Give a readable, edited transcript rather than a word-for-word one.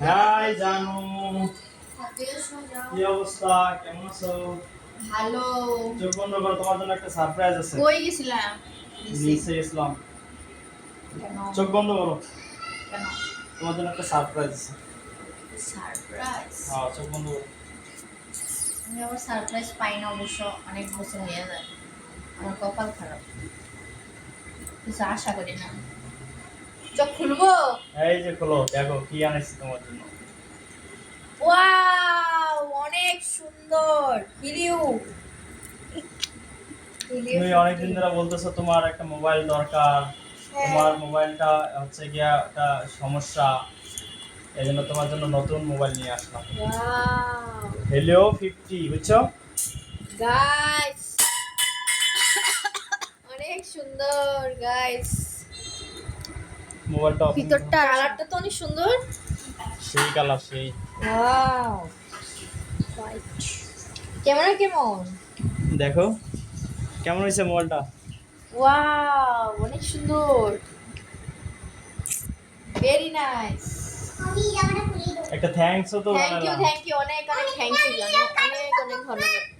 High জানু, কি অবস্থা, কেমন আছো? ভালো। চোখ বন্ধ করো, তোমার জন্য একটা সারপ্রাইজ আছে। কই গেছিলাম? নিচে ইসলাম। কেন? চোখ বন্ধ করো, কেন? তোমার জন্য একটা সারপ্রাইজ আছে। সারপ্রাইজ? হ্যাঁ, চোখ বন্ধ করো। আমি আবার সারপ্রাইজ পাই না অবশ্য, অনেক বছর হয়ে যায়। আমার কপাল খারাপ, কিছু আশা করি না। চোখ খুলবো? এই যে খোলো, দেখো কি আনেছি তোমার জন্য। ওয়াও, অনেক সুন্দর। হিলিউ তুমি অনেকদিন ধরে বলতেছো তোমার একটা মোবাইল দরকার, তোমার মোবাইলটা হচ্ছে গিয়া একটা সমস্যা, এই জন্য তোমার জন্য নতুন মোবাইল নিয়ে আসলাম। ওয়াও হেলিও 50, বুঝছো? গাইস, অনেক সুন্দর গাইস। মোবাইলটা ভিতরটা কালারটা তো অনেক সুন্দর। সেই কালার, সেই। Wow, white. ক্যামেরা কেমন? দেখো কেমন হয়েছে মোবাইলটা। ওয়াও, অনেক সুন্দর, ভেরি নাইস। একটা থ্যাঙ্কসও তো থ্যাংক ইউ, অনেক অনেক থ্যাংক ইউ জানো, অনেক অনেক ধন্যবাদ।